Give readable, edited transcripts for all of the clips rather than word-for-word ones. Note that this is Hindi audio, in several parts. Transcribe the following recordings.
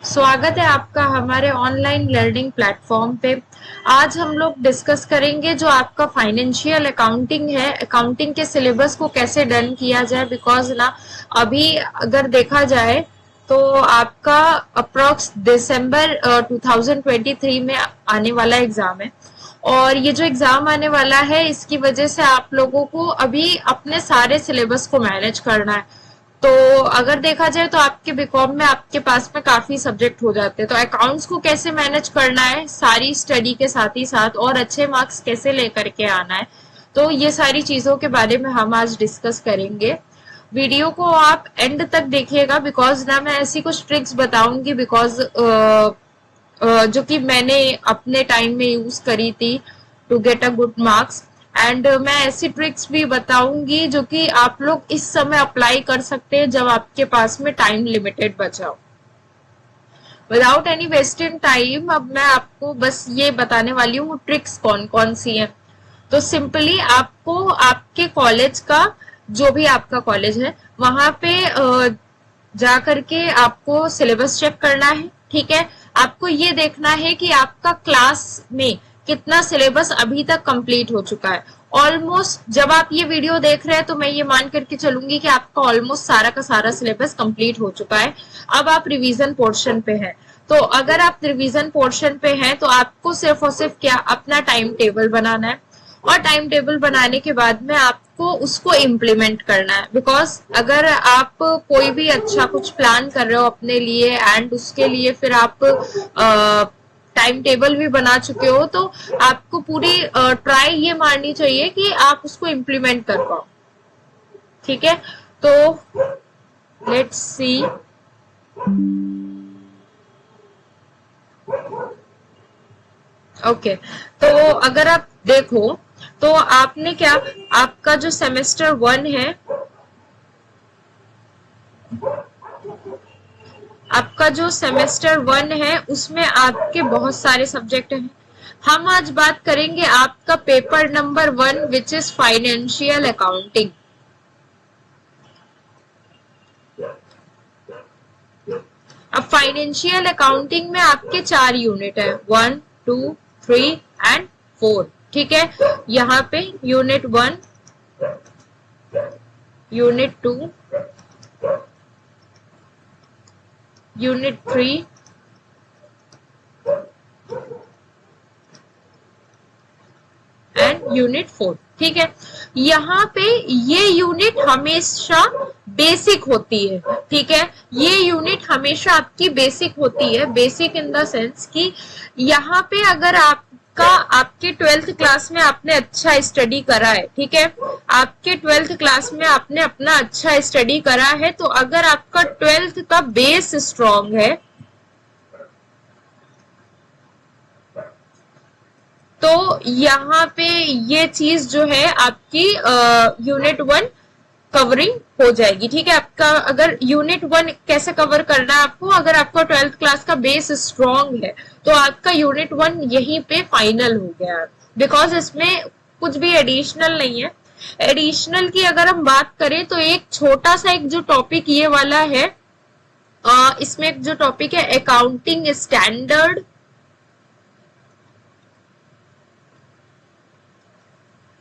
स्वागत है आपका हमारे ऑनलाइन लर्निंग प्लेटफॉर्म पे। आज हम लोग डिस्कस करेंगे जो आपका फाइनेंशियल अकाउंटिंग है, अकाउंटिंग के सिलेबस को कैसे डन किया जाए। बिकॉज ना अभी अगर देखा जाए तो आपका अप्रोक्स दिसंबर 2023 में आने वाला एग्जाम है। और ये जो एग्जाम आने वाला है इसकी वजह से आप लोगों को अभी अपने सारे सिलेबस को मैनेज करना है। तो अगर देखा जाए तो आपके बीकॉम में आपके पास में काफी सब्जेक्ट हो जाते हैं, तो अकाउंट्स को कैसे मैनेज करना है सारी स्टडी के साथ ही साथ, और अच्छे मार्क्स कैसे लेकर के आना है, तो ये सारी चीजों के बारे में हम आज डिस्कस करेंगे। वीडियो को आप एंड तक देखिएगा बिकॉज ना मैं ऐसी कुछ ट्रिक्स बताऊंगी बिकॉज जो कि मैंने अपने टाइम में यूज करी थी to get a good marks. And मैं ऐसी ट्रिक्स भी बताऊंगी जो कि आप लोग इस समय अप्लाई कर सकते हैं जब आपके पास में टाइम लिमिटेड बचा हो। विदाउट एनी वेस्टिंग टाइम अब मैं आपको बस ये बताने वाली हूँ ट्रिक्स कौन कौन सी हैं। तो सिंपली आपको आपके कॉलेज का, जो भी आपका कॉलेज है वहां पे जा करके आपको सिलेबस चेक करना है। ठीक है, आपको ये देखना है कि आपका क्लास में कितना सिलेबस अभी तक कंप्लीट हो चुका है। ऑलमोस्ट जब आप ये वीडियो देख रहे हैं तो मैं ये मान करके चलूंगी कि आपका ऑलमोस्ट सारा का सारा सिलेबस कंप्लीट हो चुका है। अब आप रिवीजन पोर्शन पे हैं। तो अगर आप रिवीजन पोर्शन पे हैं तो आपको सिर्फ और सिर्फ क्या अपना टाइम टेबल बनाना है, और टाइम टेबल बनाने के बाद में आपको उसको इम्प्लीमेंट करना है। बिकॉज अगर आप कोई भी अच्छा कुछ प्लान कर रहे हो अपने लिए एंड उसके लिए फिर आप टाइम टेबल भी बना चुके हो तो आपको पूरी ट्राई ये मारनी चाहिए कि आप उसको इम्प्लीमेंट कर पाओ। ठीक है, तो लेट्स सी। ओके, तो अगर आप देखो तो आपने क्या, आपका जो सेमेस्टर 1 है, आपका जो सेमेस्टर 1 है उसमें आपके बहुत सारे सब्जेक्ट हैं। हम आज बात करेंगे आपका paper number 1 which is financial accounting. अब फाइनेंशियल अकाउंटिंग में आपके 4 यूनिट है, 1, 2, 3 एंड 4। ठीक है, यहाँ पे unit 1, unit 2, unit 3 and unit 4। ठीक है, यहाँ पे ये यूनिट हमेशा बेसिक होती है। ठीक है, ये यूनिट हमेशा आपकी बेसिक होती है। बेसिक इन द सेंस कि यहाँ पे अगर आपके 12th क्लास में आपने अच्छा स्टडी करा है, ठीक है, आपके 12th क्लास में आपने अपना अच्छा स्टडी करा है, तो अगर आपका 12th का बेस स्ट्रॉन्ग है तो यहाँ पे ये चीज जो है आपकी यूनिट 1 कवरिंग हो जाएगी। ठीक है, आपका अगर यूनिट 1 कैसे कवर करना है आपको, अगर आपका 12th क्लास का बेस स्ट्रॉन्ग है तो आपका यूनिट 1 यहीं पे फाइनल हो गया है। बिकॉज इसमें कुछ भी एडिशनल नहीं है। एडिशनल की अगर हम बात करें तो एक छोटा सा एक जो टॉपिक ये वाला है, इसमें एक जो टॉपिक है अकाउंटिंग स्टैंडर्ड,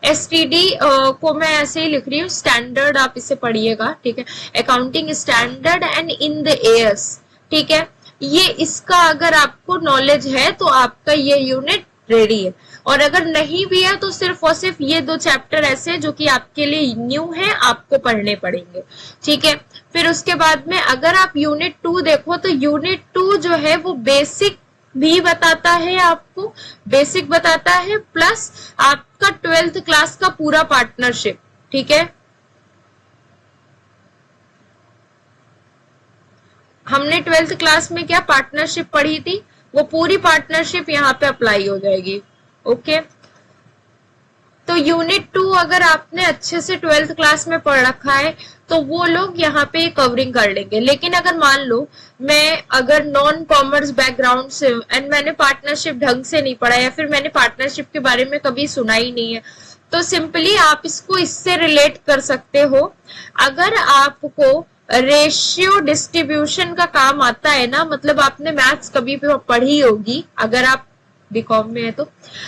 एसटीडी को मैं ऐसे ही लिख रही हूँ, स्टैंडर्ड आप इसे पढ़िएगा। ठीक है, accounting standard and in the airs. ठीक है, ये इसका अगर आपको नॉलेज है तो आपका ये यूनिट रेडी है। और अगर नहीं भी है तो सिर्फ और सिर्फ ये 2 चैप्टर ऐसे जो कि आपके लिए न्यू है, आपको पढ़ने पड़ेंगे। ठीक है, फिर उसके बाद में अगर आप यूनिट 2 देखो तो यूनिट 2 जो है वो बेसिक भी बताता है, आपको बेसिक बताता है, प्लस आपका 12th क्लास का पूरा पार्टनरशिप। ठीक है, हमने 12th क्लास में क्या पार्टनरशिप पढ़ी थी, वो पूरी पार्टनरशिप यहाँ पे अप्लाई हो जाएगी। ओके, तो यूनिट 2 अगर आपने अच्छे से 12th क्लास में पढ़ रखा है तो वो लोग यहाँ पे कवरिंग कर लेंगे। लेकिन अगर मान लो मैं अगर नॉन कॉमर्स बैकग्राउंड से एंड मैंने पार्टनरशिप ढंग से नहीं पढ़ा या फिर मैंने पार्टनरशिप के बारे में कभी सुना ही नहीं है, तो सिंपली आप इसको इससे रिलेट कर सकते हो। अगर आपको रेशियो डिस्ट्रीब्यूशन का काम आता है ना, मतलब आपने मैथ्स कभी भी पढ़ी होगी, अगर आप बीकॉम में है तो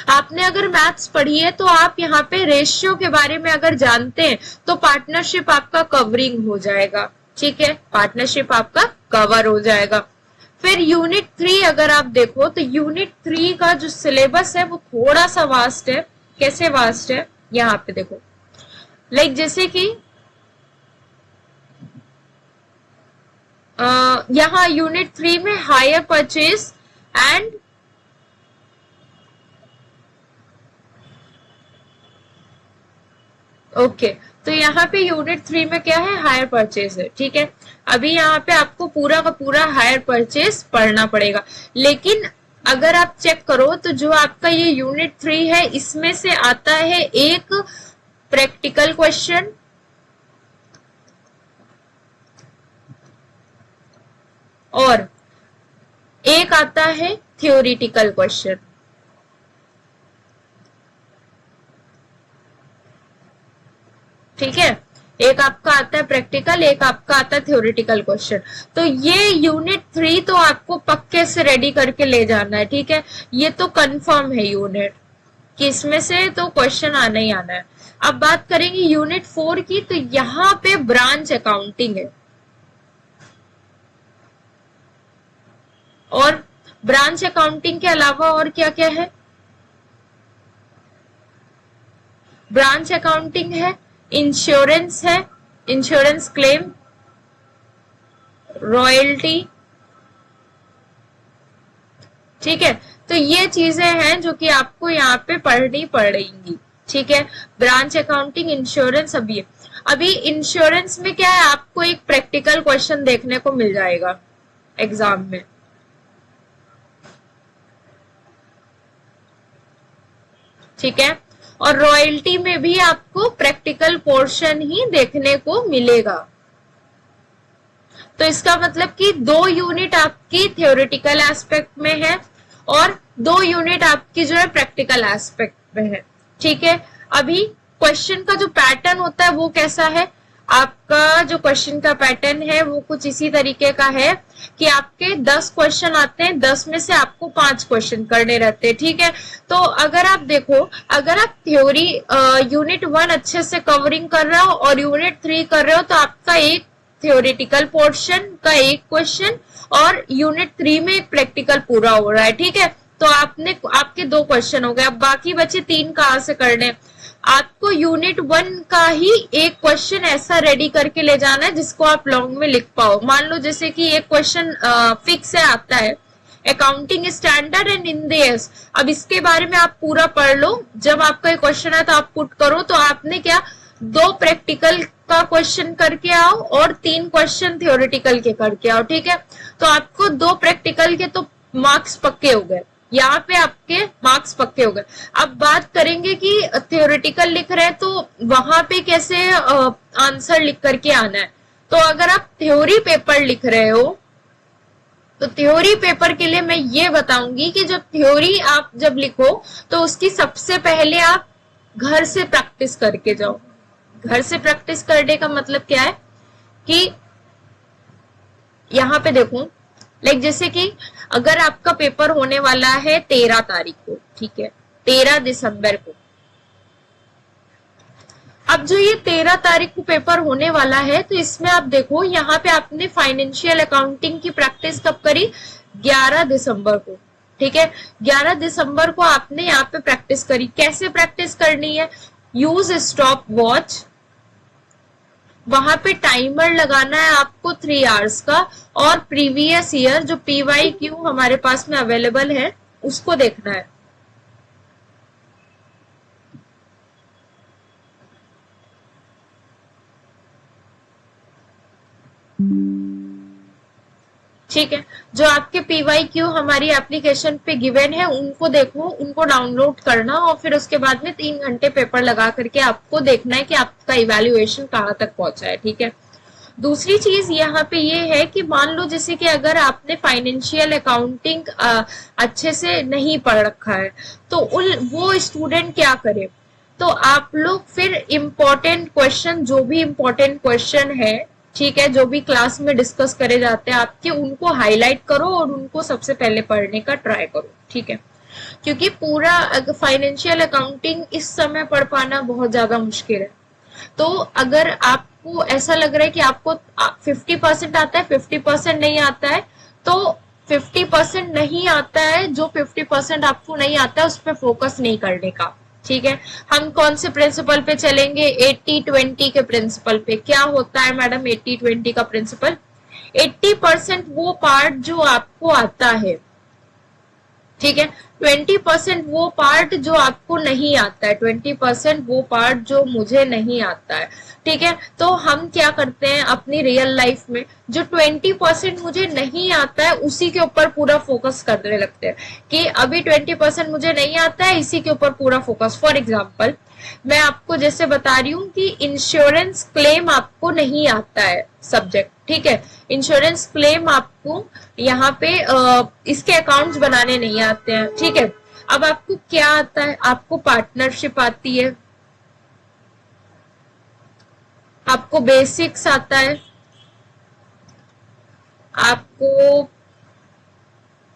आपने अगर मैथ्स पढ़ी है तो आप यहाँ पे रेशियो के बारे में अगर जानते हैं तो पार्टनरशिप आपका कवरिंग हो जाएगा, ठीक है, पार्टनरशिप आपका कवर हो जाएगा। फिर यूनिट 3 अगर आप देखो तो यूनिट 3 का जो सिलेबस है वो थोड़ा सा वास्ट है। कैसे वास्ट है, यहाँ पे देखो, लाइक जैसे कि यहाँ यूनिट 3 में हायर परचेज एंड ओके तो यहाँ पे यूनिट 3 में क्या है, हायर परचेज है, ठीक है। अभी यहाँ पे आपको पूरा का पूरा हायर परचेज पढ़ना पड़ेगा, लेकिन अगर आप चेक करो तो जो आपका ये यूनिट 3 है इसमें से आता है एक प्रैक्टिकल क्वेश्चन और एक आता है थ्योरेटिकल क्वेश्चन, ठीक है। एक आपका आता है प्रैक्टिकल, एक आपका आता है थ्योरेटिकल क्वेश्चन। तो ये यूनिट 3 तो आपको पक्के से रेडी करके ले जाना है, ठीक है, ये तो कंफर्म है यूनिट कि इसमें से तो क्वेश्चन आना ही आना है। अब बात करेंगे यूनिट 4 की, तो यहाँ पे ब्रांच अकाउंटिंग है और ब्रांच अकाउंटिंग के अलावा और क्या क्या है, ब्रांच अकाउंटिंग है, इंश्योरेंस है, इंश्योरेंस क्लेम, रॉयल्टी, ठीक है। तो ये चीजें हैं जो कि आपको यहाँ पे पढ़नी पड़ेंगी, ठीक है। ब्रांच अकाउंटिंग, इंश्योरेंस, अभी इंश्योरेंस में क्या है, आपको एक प्रैक्टिकल क्वेश्चन देखने को मिल जाएगा एग्जाम में, ठीक है। और रॉयल्टी में भी आपको प्रैक्टिकल पोर्शन ही देखने को मिलेगा। तो इसका मतलब कि 2 यूनिट आपकी थ्योरेटिकल एस्पेक्ट में है और 2 यूनिट आपकी जो है प्रैक्टिकल एस्पेक्ट में है, ठीक है। अभी क्वेश्चन का जो पैटर्न होता है वो कैसा है, आपका जो क्वेश्चन का पैटर्न है वो कुछ इसी तरीके का है कि आपके 10 क्वेश्चन आते हैं, 10 में से आपको 5 क्वेश्चन करने रहते हैं, ठीक है। तो अगर आप देखो, अगर आप थ्योरी यूनिट 1 अच्छे से कवरिंग कर रहे हो और यूनिट 3 कर रहे हो तो आपका एक थ्योरेटिकल पोर्शन का एक क्वेश्चन और यूनिट 3 में एक प्रैक्टिकल पूरा हो रहा है, ठीक है। तो आपके 2 क्वेश्चन हो गए। अब बाकी बचे 3 कहाँ से करने, आपको यूनिट 1 का ही एक क्वेश्चन ऐसा रेडी करके ले जाना है जिसको आप लॉन्ग में लिख पाओ। मान लो जैसे कि एक क्वेश्चन फिक्स है, आता है accounting standard and end S, अब इसके बारे में आप पूरा पढ़ लो, जब आपका एक क्वेश्चन है तो आप पुट करो। तो आपने क्या 2 प्रैक्टिकल का क्वेश्चन करके आओ और 3 क्वेश्चन थ्योरेटिकल के करके आओ, ठीक है। तो आपको 2 प्रैक्टिकल के तो मार्क्स पक्के हो गए, यहाँ पे आपके मार्क्स पक्के हो गए। अब बात करेंगे कि थ्योरेटिकल लिख रहे हैं तो वहां पे कैसे आंसर लिख करके आना है। तो अगर आप थ्योरी पेपर लिख रहे हो तो थ्योरी पेपर के लिए मैं ये बताऊंगी कि जब थ्योरी आप जब लिखो तो उसकी सबसे पहले आप घर से प्रैक्टिस करके जाओ। घर से प्रैक्टिस करने का मतलब क्या है कि यहाँ पे देखो, लाइक जैसे कि अगर आपका पेपर होने वाला है 13 तारीख को, ठीक है, 13 दिसंबर को, अब जो ये 13 तारीख को पेपर होने वाला है तो इसमें आप देखो यहाँ पे आपने फाइनेंशियल अकाउंटिंग की प्रैक्टिस कब करी, 11 दिसंबर को, ठीक है। 11 दिसंबर को आपने यहाँ पे प्रैक्टिस करी। कैसे प्रैक्टिस करनी है, यूज स्टॉप वॉच, वहां पे टाइमर लगाना है आपको 3 आवर्स का और प्रीवियस ईयर जो PYQ हमारे पास में अवेलेबल है उसको देखना है। ठीक है, जो आपके PYQ हमारी एप्लीकेशन पे गिवन है उनको देखो, उनको डाउनलोड करना और फिर उसके बाद में 3 घंटे पेपर लगा करके आपको देखना है कि आपका इवैल्यूएशन कहाँ तक पहुंचा है, ठीक है। दूसरी चीज यहाँ पे ये है कि मान लो जैसे कि अगर आपने फाइनेंशियल अकाउंटिंग अच्छे से नहीं पढ़ रखा है तो वो स्टूडेंट क्या करे, तो आप लोग फिर इम्पोर्टेंट क्वेश्चन, जो भी इम्पोर्टेंट क्वेश्चन है, ठीक है, जो भी क्लास में डिस्कस करे जाते हैं आपके, उनको हाईलाइट करो और उनको सबसे पहले पढ़ने का ट्राई करो, ठीक है। क्योंकि पूरा फाइनेंशियल अकाउंटिंग इस समय पढ़ पाना बहुत ज्यादा मुश्किल है। तो अगर आपको ऐसा लग रहा है कि आपको 50% आता है, 50% नहीं आता है, तो 50% नहीं आता है, जो 50% आपको नहीं आता है उस पर फोकस नहीं करने का, ठीक है। हम कौन से प्रिंसिपल पे चलेंगे? 80-20 के प्रिंसिपल पे। क्या होता है मैडम 80-20 का प्रिंसिपल? 80% वो पार्ट जो आपको आता है, ठीक है, 20% वो पार्ट जो आपको नहीं आता है, 20% वो पार्ट जो मुझे नहीं आता है, ठीक है। तो हम क्या करते हैं अपनी रियल लाइफ में, जो 20% मुझे नहीं आता है उसी के ऊपर पूरा फोकस करने लगते हैं कि अभी 20% मुझे नहीं आता है, इसी के ऊपर पूरा फोकस। फॉर एग्जाम्पल मैं आपको जैसे बता रही हूँ कि इंश्योरेंस क्लेम आपको नहीं आता है सब्जेक्ट, ठीक है। इंश्योरेंस क्लेम आपको यहाँ पे इसके अकाउंट्स बनाने नहीं आते हैं, ठीक है। अब आपको क्या आता है? आपको पार्टनरशिप आती है, आपको बेसिक्स आता है, आपको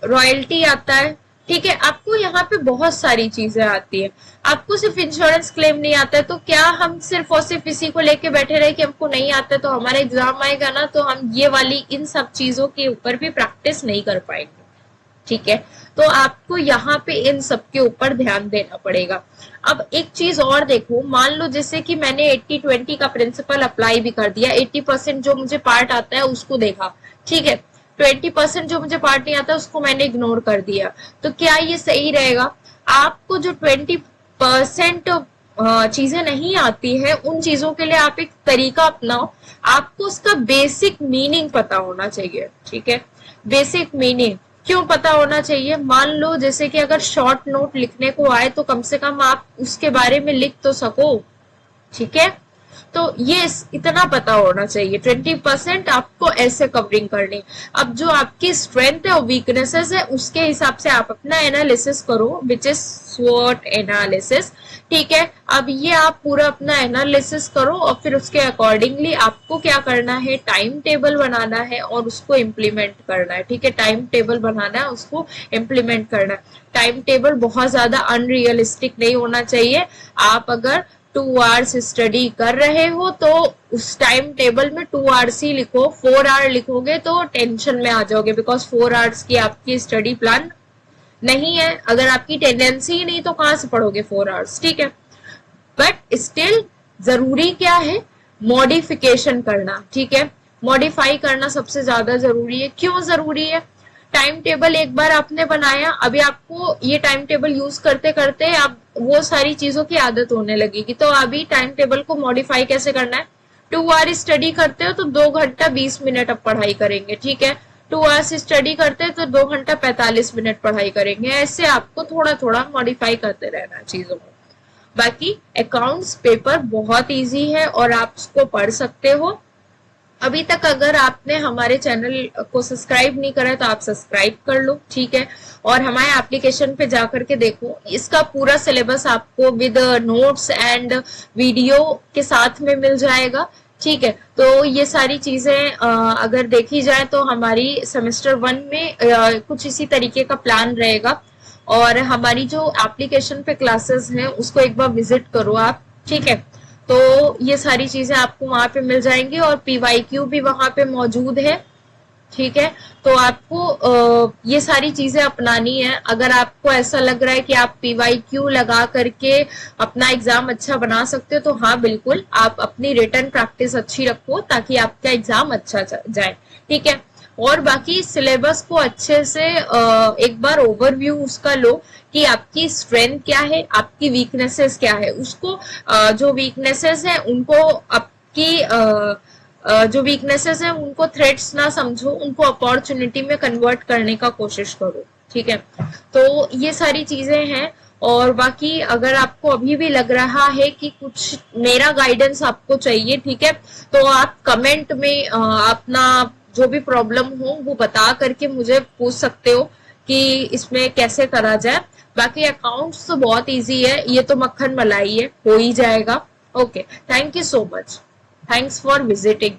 रॉयल्टी आता है, ठीक है। आपको यहाँ पे बहुत सारी चीजें आती है, आपको सिर्फ इंश्योरेंस क्लेम नहीं आता है। तो क्या हम सिर्फ और सिर्फ इसी को लेके बैठे रहे कि हमको नहीं आता है तो हमारा एग्जाम आएगा ना, तो हम ये वाली इन सब चीजों के ऊपर भी प्रैक्टिस नहीं कर पाएंगे, ठीक है। तो आपको यहाँ पे इन सब के ऊपर ध्यान देना पड़ेगा। अब एक चीज और देखो, मान लो जैसे कि मैंने 80-20 का प्रिंसिपल अप्लाई भी कर दिया, 80% जो मुझे पार्ट आता है उसको देखा, ठीक है, 20% जो मुझे पार्ट नहीं आता उसको मैंने इग्नोर कर दिया। तो क्या ये सही रहेगा? आपको जो 20% चीजें नहीं आती है, उन चीजों के लिए आप एक तरीका अपनाओ, आपको उसका बेसिक मीनिंग पता होना चाहिए, ठीक है। बेसिक मीनिंग क्यों पता होना चाहिए? मान लो जैसे कि अगर शॉर्ट नोट लिखने को आए तो कम से कम आप उसके बारे में लिख तो सको, ठीक है। तो ये इतना पता होना चाहिए। 20% आपको ऐसे कवरिंग करनी। अब जो आपकी स्ट्रेंथ है और वीकनेसेस है उसके हिसाब से आप अपना एनालिसिस करो, विच इज स्वॉट एनालिसिस, ठीक है। अब ये आप पूरा अपना एनालिसिस करो और फिर उसके अकॉर्डिंगली आपको क्या करना है, टाइम टेबल बनाना है और उसको इम्प्लीमेंट करना है, ठीक है। टाइम टेबल बनाना है, उसको इम्प्लीमेंट करना है। टाइम टेबल बहुत ज्यादा अनरियलिस्टिक नहीं होना चाहिए। आप अगर 2 आवर्स स्टडी कर रहे हो तो उस टाइम टेबल में 2 आवर्स ही लिखो। 4 आवर लिखोगे तो टेंशन में आ जाओगे, बिकॉज 4 आवर्स की आपकी स्टडी प्लान नहीं है। अगर आपकी टेंडेंसी ही नहीं तो कहां से पढ़ोगे 4 आवर्स, ठीक है। बट स्टिल जरूरी क्या है? मॉडिफिकेशन करना, ठीक है। मॉडिफाई करना सबसे ज्यादा जरूरी है। क्यों जरूरी है? टाइम टेबल एक बार आपने बनाया, अभी आपको ये टाइम टेबल यूज करते करते आप वो सारी चीजों की आदत होने लगेगी। तो अभी टाइम टेबल को मॉडिफाई कैसे करना है? 2 आवर स्टडी करते हो तो 2 घंटा 20 मिनट अब पढ़ाई करेंगे, ठीक है। 2 आवर्स स्टडी करते हैं तो 2 घंटा 45 मिनट पढ़ाई करेंगे। ऐसे आपको थोड़ा थोड़ा मॉडिफाई करते रहना है चीजों को। बाकी अकाउंट्स पेपर बहुत इजी है और आप उसको पढ़ सकते हो। अभी तक अगर आपने हमारे चैनल को सब्सक्राइब नहीं करा तो आप सब्सक्राइब कर लो, ठीक है। और हमारे एप्लीकेशन पे जाकर के देखो, इसका पूरा सिलेबस आपको विद नोट्स एंड वीडियो के साथ में मिल जाएगा, ठीक है। तो ये सारी चीजें अगर देखी जाए तो हमारी सेमेस्टर 1 में कुछ इसी तरीके का प्लान रहेगा। और हमारी जो एप्लीकेशन पे क्लासेस हैं उसको एक बार विजिट करो आप, ठीक है। तो ये सारी चीजें आपको वहां पे मिल जाएंगी और PYQ भी वहां पे मौजूद है, ठीक है। तो आपको ये सारी चीजें अपनानी है। अगर आपको ऐसा लग रहा है कि आप PYQ लगा करके अपना एग्जाम अच्छा बना सकते हो तो हाँ बिल्कुल, आप अपनी रिटन प्रैक्टिस अच्छी रखो ताकि आपका एग्जाम अच्छा जाए, ठीक है। और बाकी सिलेबस को अच्छे से एक बार ओवरव्यू उसका लो कि आपकी स्ट्रेंथ क्या है, आपकी वीकनेसेस क्या है। उसको जो वीकनेसेस है उनको आपकी जो वीकनेसेस है उनको थ्रेट्स ना समझो, उनको अपॉर्चुनिटी में कन्वर्ट करने का कोशिश करो, ठीक है। तो ये सारी चीजें हैं। और बाकी अगर आपको अभी भी लग रहा है कि कुछ मेरा गाइडेंस आपको चाहिए, ठीक है, तो आप कमेंट में अपना जो भी प्रॉब्लम हो वो बता करके मुझे पूछ सकते हो कि इसमें कैसे करा जाए। बाकी अकाउंट्स तो बहुत इजी है, ये तो मक्खन मलाई है, हो ही जाएगा। Okay, thank you so much, thanks for visiting.